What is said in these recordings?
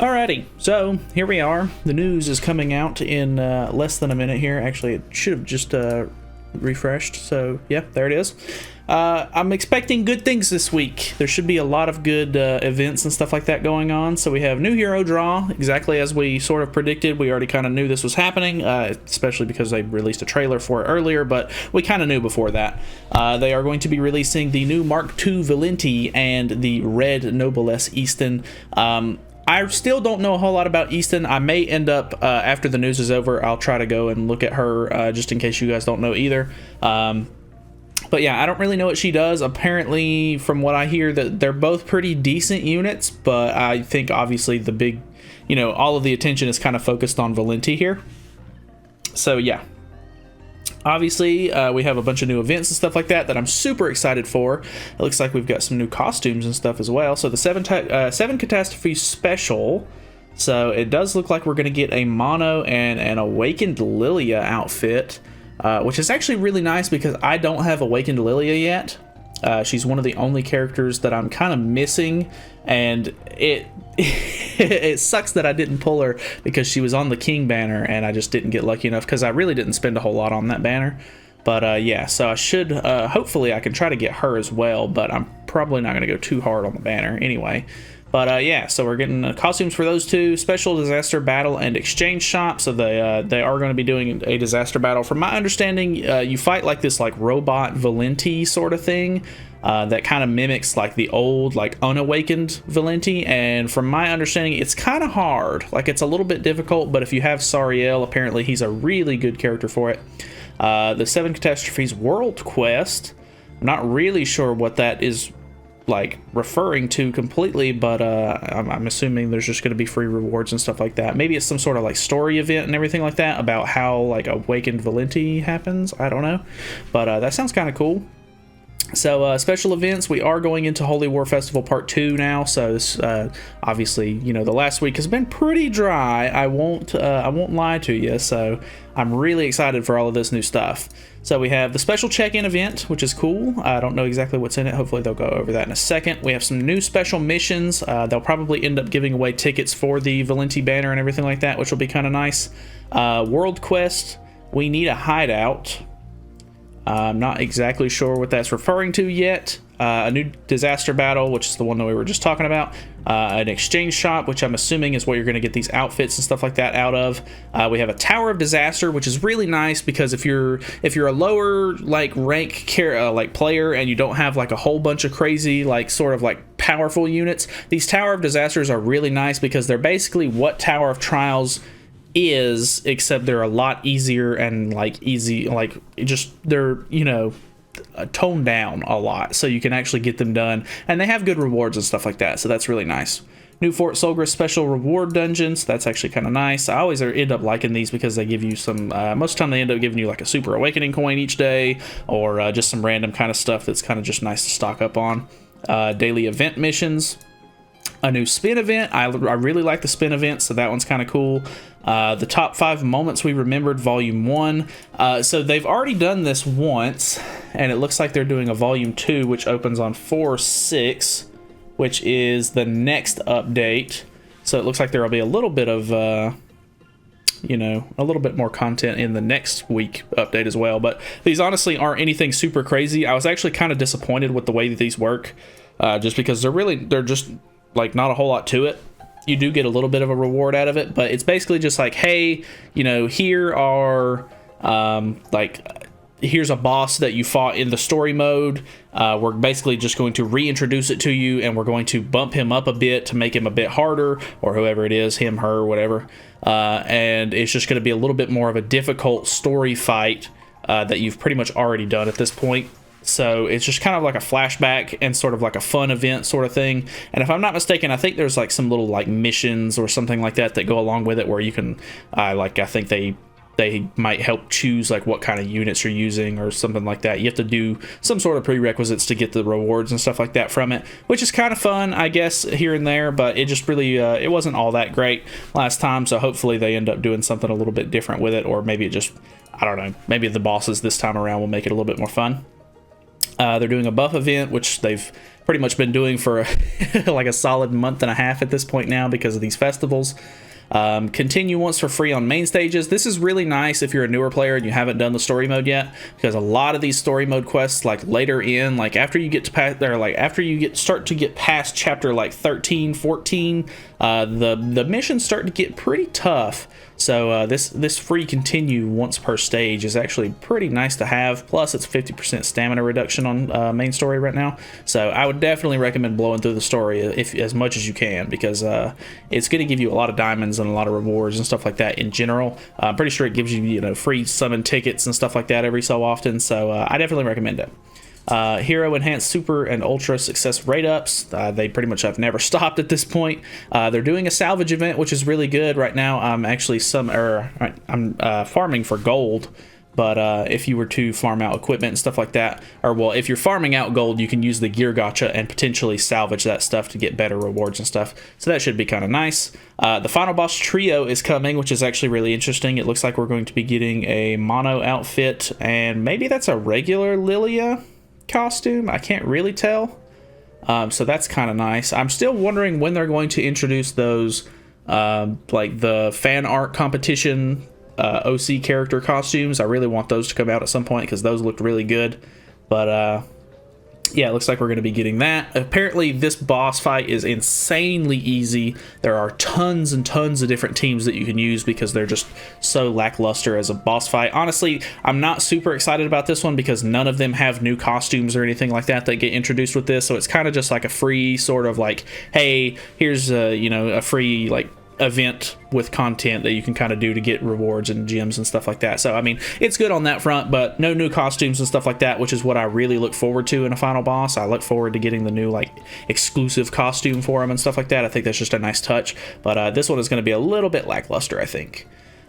Alrighty, so here we are. The news is coming out in less than a minute here. Actually, it should have just refreshed. So yeah, there it is. I'm expecting good things this week. There should be a lot of good events and stuff like that going on. So we have new hero draw, exactly as we sort of predicted. We already kind of knew this was happening, especially because they released a trailer for it earlier, but we kind of knew before that. They are going to be releasing the new Mark II Valenti and the Red Noblesse Easton. I still don't know a whole lot about Easton. I may end up, after the news is over, I'll try to go and look at her, just in case you guys don't know either. But yeah, I don't really know what she does. Apparently, from what I hear, that they're both pretty decent units, but I think obviously the big, all of the attention is kind of focused on Valenti here. So yeah. Obviously, we have a bunch of new events and stuff like that I'm super excited for. It looks like we've got some new costumes and stuff as well. So the 7 Catastrophe Special. So it does look like we're going to get a Mono and an Awakened Lilia outfit, which is actually really nice because I don't have Awakened Lilia yet. She's one of the only characters that I'm kind of missing, and it sucks that I didn't pull her because she was on the King banner and I just didn't get lucky enough because I really didn't spend a whole lot on that banner. But yeah, so I should, hopefully I can try to get her as well, but I'm probably not going to go too hard on the banner anyway. But yeah, so we're getting costumes for those two. Special Disaster Battle and Exchange Shop. So they are going to be doing a disaster battle. From my understanding, you fight like this robot Valenti sort of thing that kind of mimics like the old unawakened Valenti. And from my understanding, it's kind of hard. It's a little bit difficult, but if you have Sariel, apparently he's a really good character for it. The 7 Catastrophes World Quest. I'm not really sure what that is referring to completely, but I'm assuming there's just going to be free rewards and stuff like that. Maybe it's some sort of story event and everything like that about how Awakened Valenti happens. I don't know, but that sounds kind of cool. So special events, we are going into Holy War Festival Part 2 now. So this, obviously, the last week has been pretty dry. I won't lie to you. So I'm really excited for all of this new stuff. So we have the special check-in event, which is cool. I don't know exactly what's in it. Hopefully they'll go over that in a second. We have some new special missions. They'll probably end up giving away tickets for the Valenti banner and everything like that, which will be kind of nice. World Quest, we need a hideout. I'm not exactly sure what that's referring to yet. A new disaster battle, which is the one that we were just talking about. An exchange shop, which I'm assuming is what you're going to get these outfits and stuff like that out of. We have a Tower of Disaster, which is really nice because if you're a lower rank player and you don't have a whole bunch of crazy powerful units, these Tower of Disasters are really nice because they're basically what Tower of Trials is, except they're a lot easier and they're toned down a lot, so you can actually get them done, and they have good rewards and stuff like that, so that's really nice. New Fort Solgris special reward dungeons, that's actually kind of nice. I always end up liking these because they give you some, most of the time they end up giving you a super awakening coin each day, or just some random kind of stuff that's kind of just nice to stock up on. Daily event missions. A new spin event. I really like the spin event, so that one's kind of cool. The top 5 moments we remembered, volume 1. So they've already done this once, and it looks like they're doing a volume 2, which opens on 4/6, which is the next update. So it looks like there will be a little bit of a little bit more content in the next week update as well. But these honestly aren't anything super crazy. I was actually kind of disappointed with the way that these work, just because they're just not a whole lot to it. You do get a little bit of a reward out of it, but it's basically just hey, here are here's a boss that you fought in the story mode. We're basically just going to reintroduce it to you, and we're going to bump him up a bit to make him a bit harder, or whoever it is, him, her, whatever. And it's just going to be a little bit more of a difficult story fight that you've pretty much already done at this point. So it's just kind of like a flashback and sort of like a fun event sort of thing. And if I'm not mistaken, I think there's some little missions or something like that go along with it, where you can I think they might help choose what kind of units you're using or something like that. You have to do some sort of prerequisites to get the rewards and stuff like that from it, which is kind of fun, I guess, here and there, but it just really it wasn't all that great last time. So hopefully they end up doing something a little bit different with it, or maybe it just, I don't know, maybe the bosses this time around will make it a little bit more fun. They're doing a buff event, which they've pretty much been doing for like a solid month and a half at this point now because of these festivals. Continue once for free on main stages. This is really nice if you're a newer player and you haven't done the story mode yet, because a lot of these story mode quests, like later in, like after you get to past, or like after you start to get past chapter like 13, 14, the missions start to get pretty tough. So this free continue once per stage is actually pretty nice to have. Plus, it's 50% stamina reduction on main story right now. So I would definitely recommend blowing through the story as much as you can, because it's going to give you a lot of diamonds and a lot of rewards and stuff like that in general. I'm pretty sure it gives you, free summon tickets and stuff like that every so often. So I definitely recommend it. Hero enhanced super and ultra success rate ups. They pretty much have never stopped at this point. They're doing a salvage event, which is really good. Right now I'm actually I'm farming for gold, but if you were to farm out equipment and stuff like that, or well, if you're farming out gold, you can use the gear gacha and potentially salvage that stuff to get better rewards and stuff. So that should be kind of nice. The final boss trio is coming, which is actually really interesting. It looks like we're going to be getting a mono outfit, and maybe that's a regular Lilia costume. I can't really tell. So that's kind of nice. I'm still wondering when they're going to introduce those like the fan art competition OC character costumes. I really want those to come out at some point because those looked really good. But yeah, it looks like we're going to be getting that. Apparently this boss fight is insanely easy. There are tons and tons of different teams that you can use because they're just so lackluster as a boss fight. Honestly, I'm not super excited about this one because none of them have new costumes or anything like that get introduced with this. So it's kind of just like a free sort of like, hey, here's a free like event with content that you can kind of do to get rewards and gems and stuff like that. So I mean, it's good on that front, but no new costumes and stuff like that, which is what I really look forward to in a final boss. I look forward to getting the new like exclusive costume for him and stuff like that. I think that's just a nice touch, but this one is going to be a little bit lackluster, I think.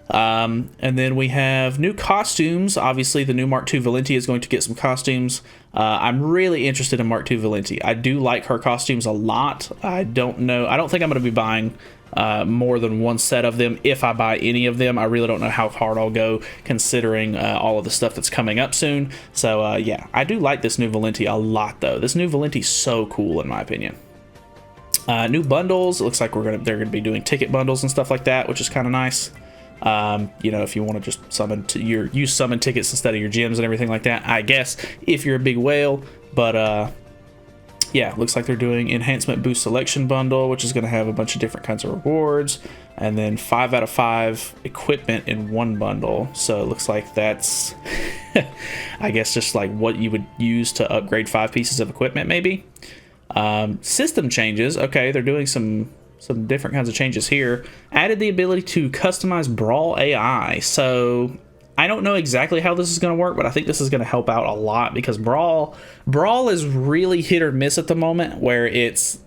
And then we have new costumes. Obviously the new Mark II Valenti is going to get some costumes. I'm really interested in Mark II Valenti. I do like her costumes a lot. I don't think I'm going to be buying more than one set of them. If I buy any of them, I really don't know how hard I'll go considering all of the stuff that's coming up soon. So yeah, I do like this new Valenti a lot though. This new Valenti's so cool in my opinion. New bundles. It looks like they're gonna be doing ticket bundles and stuff like that, which is kind of nice. If you want to just use summon tickets instead of your gems and everything like that, I guess, if you're a big whale. But yeah, looks like they're doing Enhancement Boost Selection Bundle, which is going to have a bunch of different kinds of rewards, and then 5 out of 5 equipment in one bundle. So it looks like that's, I guess, just like what you would use to upgrade 5 pieces of equipment, maybe. System changes. Okay, they're doing some different kinds of changes here. Added the ability to customize Brawl AI. So I don't know exactly how this is going to work, but I think this is going to help out a lot because Brawl is really hit or miss at the moment, where it's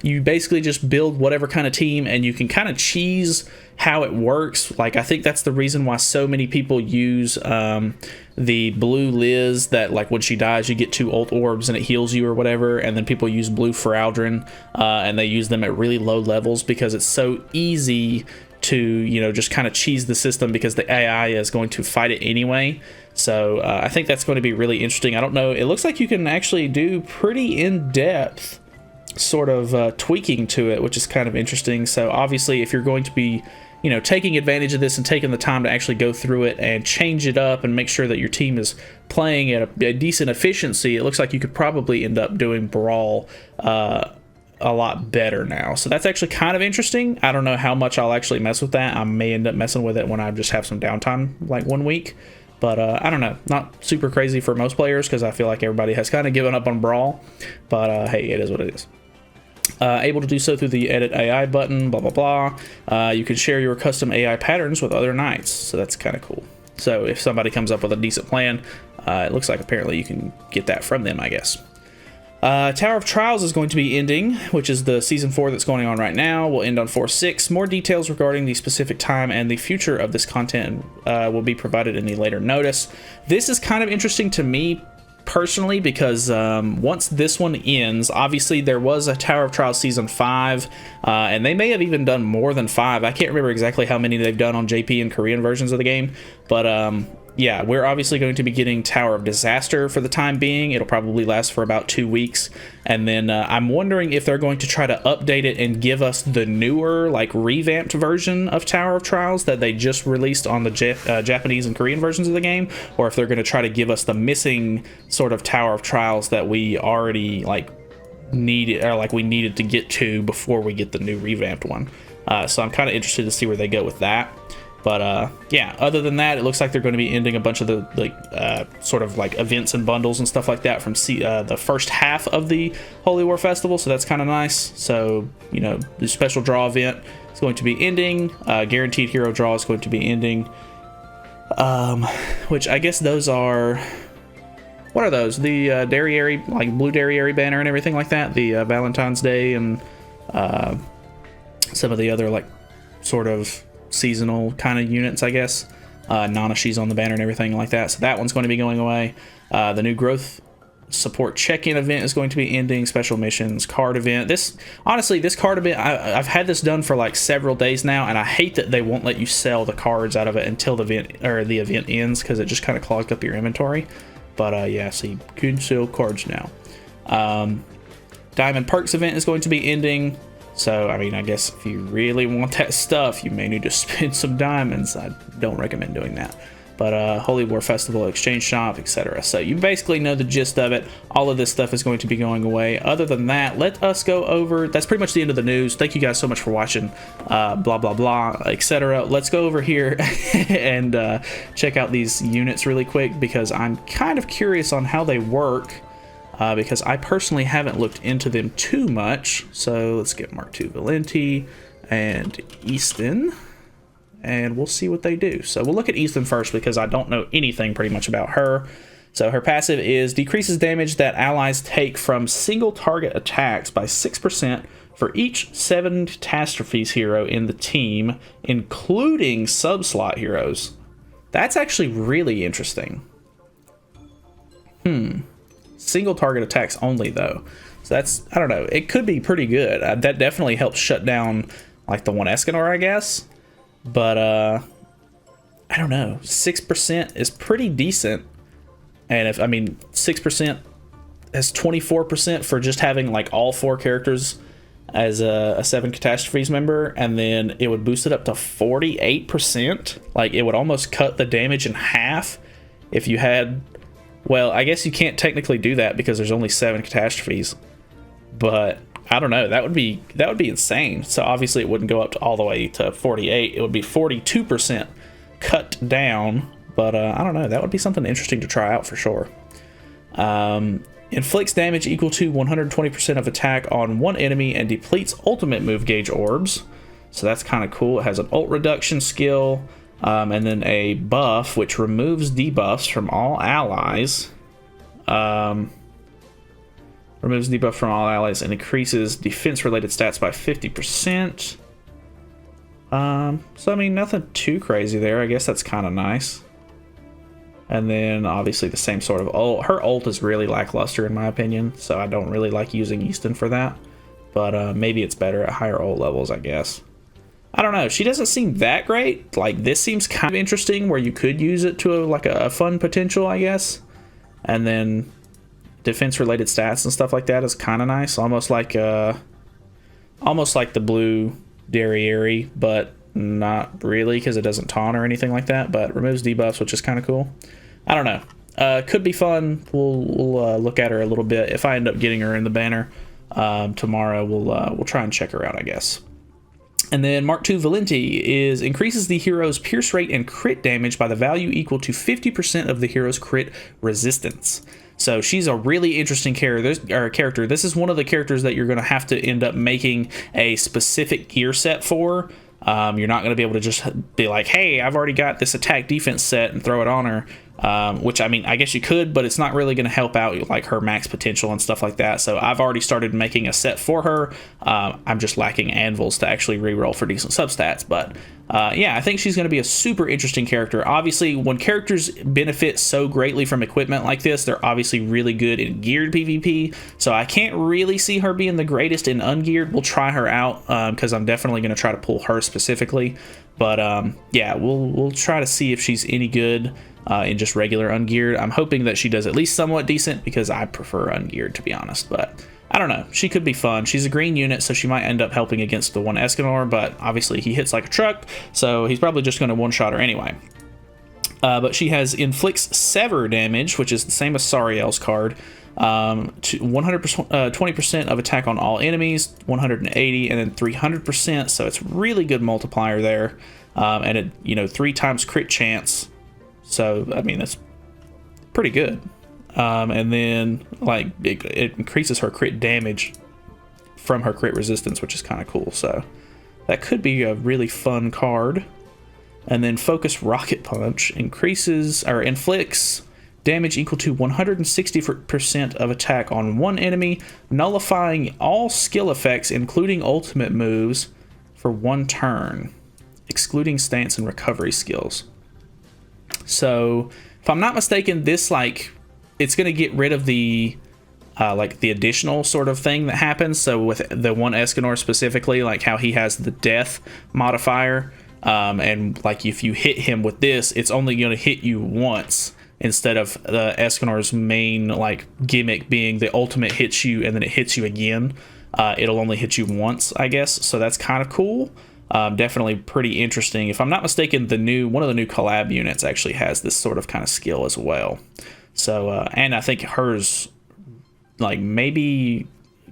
you basically just build whatever kind of team and you can kind of cheese how it works. Like, I think that's the reason why so many people use the blue Liz, that like when she dies you get 2 ult orbs and it heals you or whatever, and then people use blue Feraldrin and they use them at really low levels because it's so easy to just kind of cheese the system because the AI is going to fight it anyway. So I think that's going to be really interesting. I don't know, it looks like you can actually do pretty in-depth sort of tweaking to it, which is kind of interesting. So obviously if you're going to be taking advantage of this and taking the time to actually go through it and change it up and make sure that your team is playing at a decent efficiency, it looks like you could probably end up doing Brawl a lot better now. So that's actually kind of interesting. I don't know how much I'll actually mess with that. I may end up messing with it when I just have some downtime, like 1 week. But I don't know, not super crazy for most players because I feel like everybody has kind of given up on Brawl. But hey, it is what it is. Able to do so through the Edit AI button, blah, blah, blah. You can share your custom AI patterns with other knights, so that's kind of cool. So if somebody comes up with a decent plan, it looks like apparently you can get that from them, I guess. Tower of Trials is going to be ending, which is the Season 4 that's going on right now. Will end on 4/6. More details regarding the specific time and the future of this content will be provided in the later notice. This is kind of interesting to me personally because once this one ends, obviously there was a Tower of Trials Season 5, and they may have even done more than 5. I can't remember exactly how many they've done on JP and Korean versions of the game, but yeah, we're obviously going to be getting Tower of Disaster for the time being. It'll probably last for about 2 weeks. And then I'm wondering if they're going to try to update it and give us the newer, like, revamped version of Tower of Trials that they just released on the Japanese and Korean versions of the game, or if they're going to try to give us the missing sort of Tower of Trials that we already, like, needed, or like we needed to get to before we get the new revamped one. So I'm kind of interested to see where they go with that. But yeah, other than that, it looks like they're going to be ending a bunch of the sort of like events and bundles and stuff like that from the first half of the Holy War Festival. So that's kind of nice. So, you know, the special draw event is going to be ending. Guaranteed hero draw is going to be ending. Which I guess those are, what are those? The Derriere, like blue Derriere banner and everything like that. The Valentine's Day and some of the other like sort of seasonal kind of units, I guess. Nanashi's on the banner and everything like that. So that one's going to be going away. The new growth support check-in event is going to be ending. Special missions card event. This card event, I've had this done for like several days now, and I hate that they won't let you sell the cards out of it until the event ends, because it just kind of clogs up your inventory. But yeah, so you can sell cards now. Diamond Perks event is going to be ending. So, I mean, I guess if you really want that stuff, you may need to spend some diamonds. I don't recommend doing that. But Holy War Festival, Exchange Shop, etc. So you basically know the gist of it. All of this stuff is going to be going away. Other than that, let us go over. That's pretty much the end of the news. Thank you guys so much for watching. Blah, blah, blah, etc. Let's go over here and check out these units really quick, because I'm kind of curious on how they work. Because I personally haven't looked into them too much. So let's get Mark II Valenti and Easton, and we'll see what they do. So we'll look at Easton first, because I don't know anything pretty much about her. So her passive is decreases damage that allies take from single target attacks by 6% for each 7 catastrophes hero in the team, including sub-slot heroes. That's actually really interesting. Single target attacks only, though. So that's, I don't know, it could be pretty good. That definitely helps shut down like the one Escanor, I guess. But I don't know, 6% is pretty decent. And if, I mean, 6% has 24% for just having like all 4 characters as a 7 catastrophes member, and then it would boost it up to 48%. Like, it would almost cut the damage in half if you had, well, I guess you can't technically do that because there's only 7 catastrophes, but I don't know, that would be insane. So obviously it wouldn't go up to all the way to 48. It would be 42% cut down, but I don't know, that would be something interesting to try out for sure. Inflicts damage equal to 120% of attack on one enemy and depletes ultimate move gauge orbs. So that's kind of cool. It has an ult reduction skill. And then a buff which removes debuffs from all allies. Removes debuff from all allies and increases defense-related stats by 50%. So I mean, nothing too crazy there. I guess that's kind of nice. And then obviously the same sort of ult. Her ult is really lackluster in my opinion, so I don't really like using Easton for that. But maybe it's better at higher ult levels, I guess. I don't know, she doesn't seem that great. Like, this seems kind of interesting where you could use it to a fun potential, I guess. And then defense related stats and stuff like that is kind of nice, almost like the blue Derriere, but not really, because it doesn't taunt or anything like that, but removes debuffs, which is kind of cool. I don't know, could be fun. We'll look at her a little bit. If I end up getting her in the banner tomorrow, we'll try and check her out, I guess. And then Mark II Valenti increases the hero's pierce rate and crit damage by the value equal to 50% of the hero's crit resistance. So she's a really interesting character. This is one of the characters that you're going to have to end up making a specific gear set for. You're not going to be able to just be like, hey, I've already got this attack defense set and throw it on her. Which, I mean, I guess you could, but it's not really going to help out like her max potential and stuff like that. So I've already started making a set for her. I'm just lacking anvils to actually reroll for decent substats. But yeah, I think she's going to be a super interesting character. Obviously, when characters benefit so greatly from equipment like this, they're obviously really good in geared PvP. So I can't really see her being the greatest in ungeared. We'll try her out because I'm definitely going to try to pull her specifically. But yeah, we'll try to see if she's any good in just regular ungeared. I'm hoping that she does at least somewhat decent because I prefer ungeared, to be honest, but I don't know. She could be fun. She's a green unit, so she might end up helping against the one Escanor, but obviously he hits like a truck, so he's probably just going to one-shot her anyway. But she has inflicts sever damage, which is the same as Sariel's card, to 20% of attack on all enemies, 180, and then 300%. So it's really good multiplier there, and it 3 times crit chance. So I mean that's pretty good. And then like it increases her crit damage from her crit resistance, which is kind of cool. So that could be a really fun card. And then Focus Rocket Punch increases or inflicts damage equal to 160% of attack on one enemy, nullifying all skill effects, including ultimate moves, for 1 turn, excluding stance and recovery skills. So, if I'm not mistaken, this it's going to get rid of the the additional sort of thing that happens. So with the one Escanor specifically, like how he has the death modifier, and like if you hit him with this, it's only going to hit you once, instead of the Escanor's main gimmick being the ultimate hits you and then it hits you again. It'll only hit you once, I guess. So that's kind of cool. Definitely pretty interesting. If I'm not mistaken, one of the new collab units actually has this sort of kind of skill as well. So and I think hers maybe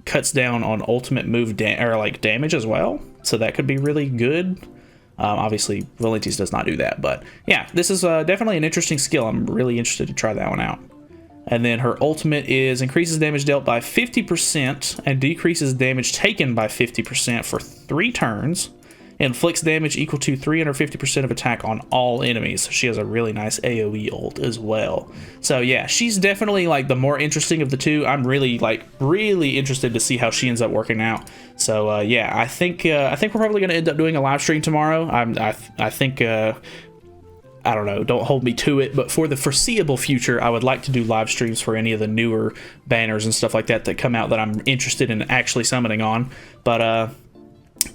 cuts down on ultimate move damage as well. So that could be really good. Obviously, Valenti's does not do that, but yeah, this is definitely an interesting skill. I'm really interested to try that one out. And then her ultimate is increases damage dealt by 50% and decreases damage taken by 50% for 3 turns. Inflicts damage equal to 350% of attack on all enemies. She has a really nice AoE ult as well. So yeah, she's definitely the more interesting of the two. I'm really interested to see how she ends up working out. So yeah, I think we're probably going to end up doing a live stream tomorrow. I think I don't know, don't hold me to it, but for the foreseeable future, I would like to do live streams for any of the newer banners and stuff like that come out that I'm interested in actually summoning on. But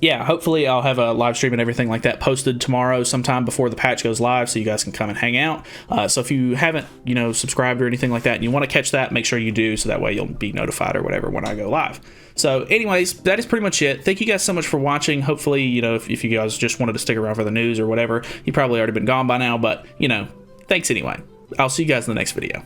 yeah, hopefully I'll have a live stream and everything like that posted tomorrow sometime before the patch goes live, so you guys can come and hang out. So if you haven't, subscribed or anything like that, and you want to catch that, make sure you do, so that way you'll be notified or whatever when I go live. So anyways, that is pretty much it. Thank you guys so much for watching. Hopefully, if you guys just wanted to stick around for the news or whatever, you probably already been gone by now, but, thanks anyway. I'll see you guys in the next video.